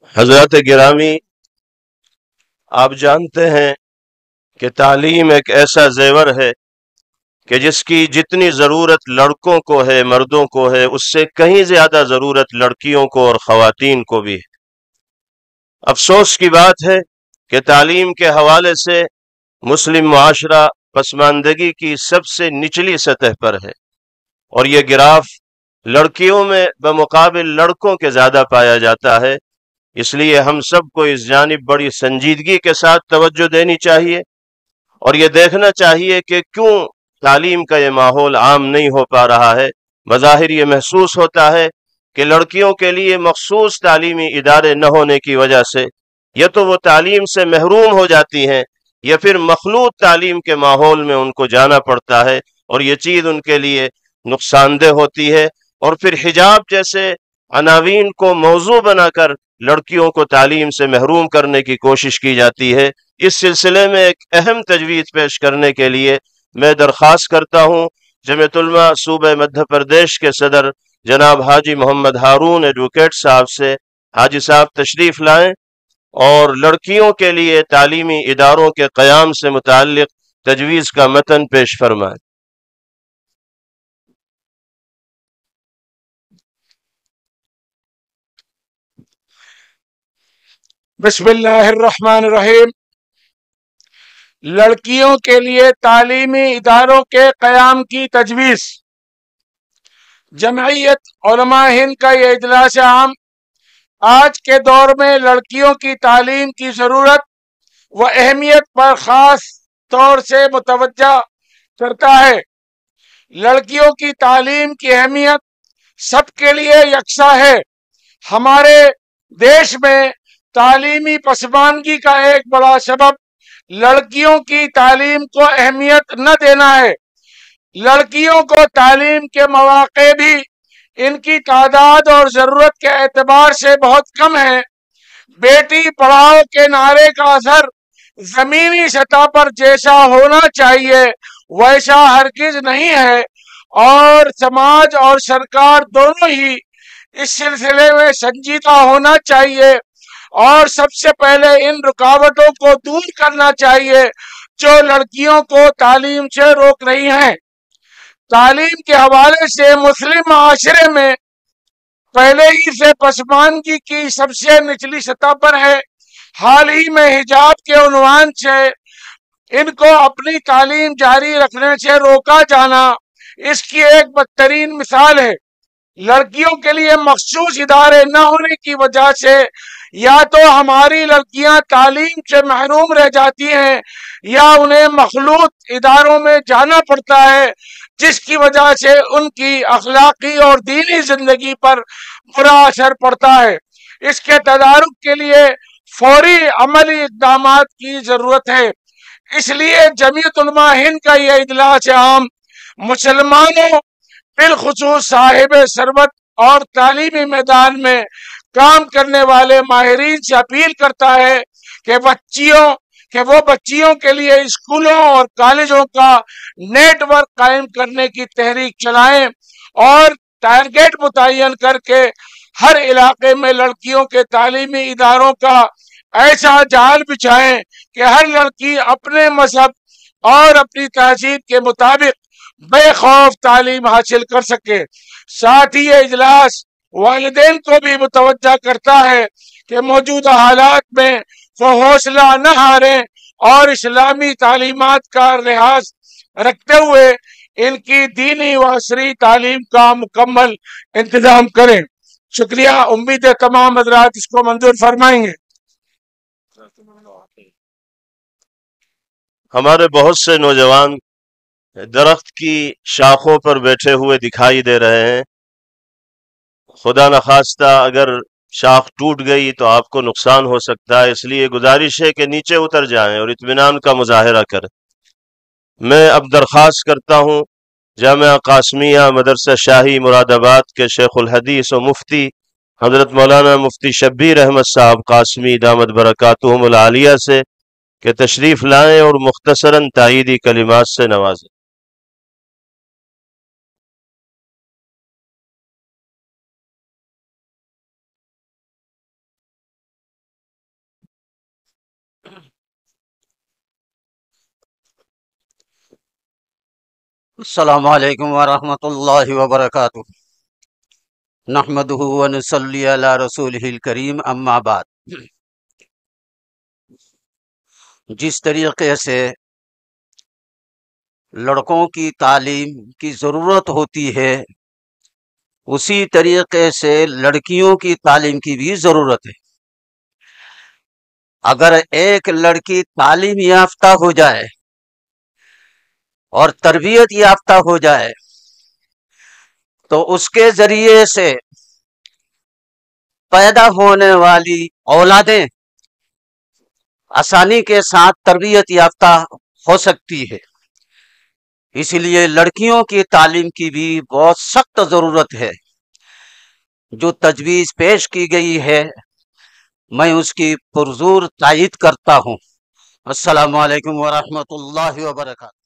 حضرات گرامی، آپ جانتے ہیں کہ تعلیم ایک ایسا زیور ہے کہ جس کی جتنی ضرورت لڑکوں کو ہے، مردوں کو ہے، اس سے کہیں زیادہ ضرورت لڑکیوں کو اور خواتین کو بھی ہے۔ افسوس کی بات ہے کہ تعلیم کے حوالے سے مسلم معاشرہ پسماندگی کی سب سے نچلی سطح پر ہے، اور یہ گراف لڑکیوں میں بمقابل لڑکوں کے زیادہ پایا جاتا ہے۔ اس لیے ہم سب کو اس جانب بڑی سنجیدگی کے ساتھ توجہ دینی چاہیے، اور یہ دیکھنا چاہیے کہ کیوں تعلیم کا یہ ماحول عام نہیں ہو پا رہا ہے۔ بظاہر یہ محسوس ہوتا ہے کہ لڑکیوں کے لیے مخصوص تعلیمی ادارے نہ ہونے کی وجہ سے یا تو وہ تعلیم سے محروم ہو جاتی ہیں، یا پھر مخلوط تعلیم کے ماحول میں ان کو جانا پڑتا ہے، اور یہ چیز ان کے لیے نقصان دہ ہوتی ہے۔ اور پھر حجاب جیسے عناوین کو موضوع بنا کر لڑکیوں کو تعلیم سے محروم کرنے کی کوشش کی جاتی ہے۔ اس سلسلے میں ایک اہم تجویز پیش کرنے کے لیے میں درخواست کرتا ہوں جمعیت علماء صوبہ مدھیہ پردیش کے صدر جناب حاجی محمد ہارون ایڈوکیٹ صاحب سے، حاجی صاحب تشریف لائیں اور لڑکیوں کے لیے تعلیمی اداروں کے قیام سے متعلق تجویز کا متن پیش فرمائیں۔ بسم اللہ الرحمن الرحیم۔ لڑکیوں کے لیے تعلیمی اداروں کے قیام کی تجویز۔ جمعیت علماء ہند کا یہ اجلاس عام آج کے دور میں لڑکیوں کی تعلیم کی ضرورت و اہمیت پر خاص طور سے متوجہ کرتا ہے۔ لڑکیوں کی تعلیم کی اہمیت سب کے لیے یکساں ہے۔ ہمارے دیش میں تعلیمی پسماندگی کا ایک بڑا سبب لڑکیوں کی تعلیم کو اہمیت نہ دینا ہے۔ لڑکیوں کو تعلیم کے مواقع بھی ان کی تعداد اور ضرورت کے اعتبار سے بہت کم ہے۔ بیٹی پڑھاؤ کے نعرے کا اثر زمینی سطح پر جیسا ہونا چاہیے ویسا ہرگز نہیں ہے، اور سماج اور سرکار دونوں ہی اس سلسلے میں سنجیدہ ہونا چاہیے، اور سب سے پہلے ان رکاوٹوں کو دور کرنا چاہیے جو لڑکیوں کو تعلیم سے روک رہی ہیں۔ تعلیم کے حوالے سے مسلم معاشرے میں پہلے ہی سے پسماندگی کی سب سے نچلی سطح پر ہے۔ حال ہی میں حجاب کے عنوان سے ان کو اپنی تعلیم جاری رکھنے سے روکا جانا اس کی ایک بدترین مثال ہے۔ لڑکیوں کے لیے مخصوص ادارے نہ ہونے کی وجہ سے یا تو ہماری لڑکیاں تعلیم سے محروم رہ جاتی ہیں، یا انہیں مخلوط اداروں میں جانا پڑتا ہے، جس کی وجہ سے ان کی اخلاقی اور دینی زندگی پر برا اثر پڑتا ہے۔ اس کے تدارک کے لیے فوری عملی اقدامات کی ضرورت ہے۔ اس لیے جمعیت علماء ہند کا یہ اجلاس عام مسلمانوں بالخصوص صاحب ثروت اور تعلیمی میدان میں کام کرنے والے ماہرین سے اپیل کرتا ہے کہ وہ بچیوں کے لیے اسکولوں اور کالجوں کا نیٹ ورک قائم کرنے کی تحریک چلائیں، اور ٹارگیٹ متعین کر کے ہر علاقے میں لڑکیوں کے تعلیمی اداروں کا ایسا جال بچھائیں کہ ہر لڑکی اپنے مذہب اور اپنی تہذیب کے مطابق بے خوف تعلیم حاصل کر سکے۔ ساتھ ہی یہ اجلاس والدین کو بھی متوجہ کرتا ہے کہ موجودہ حالات میں وہ حوصلہ نہ ہاریں اور اسلامی تعلیمات کا لحاظ رکھتے ہوئے ان کی دینی و عصری تعلیم کا مکمل انتظام کریں۔ شکریہ۔ امید ہے تمام حضرات اس کو منظور فرمائیں گے۔ ہمارے بہت سے نوجوان درخت کی شاخوں پر بیٹھے ہوئے دکھائی دے رہے ہیں۔ خدا نخواستہ اگر شاخ ٹوٹ گئی تو آپ کو نقصان ہو سکتا ہے، اس لیے گزارش ہے کہ نیچے اتر جائیں اور اطمینان کا مظاہرہ کریں۔ میں اب درخواست کرتا ہوں جامعہ قاسمیہ مدرسہ شاہی مراد آباد کے شیخ الحدیث و مفتی حضرت مولانا مفتی شبیر احمد صاحب قاسمی دامت برکاتہم العالیہ سے کہ تشریف لائیں اور مختصراً تائیدی کلمات سے نوازیں۔ السلام علیکم ورحمۃ اللہ وبرکاتہ۔ نحمدہ ونصلی علی رسولہ الکریم، اما بعد۔ جس طریقے سے لڑکوں کی تعلیم کی ضرورت ہوتی ہے، اسی طریقے سے لڑکیوں کی تعلیم کی بھی ضرورت ہے۔ اگر ایک لڑکی تعلیم یافتہ ہو جائے اور تربیت یافتہ ہو جائے تو اس کے ذریعے سے پیدا ہونے والی اولادیں آسانی کے ساتھ تربیت یافتہ ہو سکتی ہے۔ اس لیے لڑکیوں کی تعلیم کی بھی بہت سخت ضرورت ہے۔ جو تجویز پیش کی گئی ہے میں اس کی پرزور تائید کرتا ہوں۔ السلام علیکم ورحمۃ اللہ وبرکاتہ۔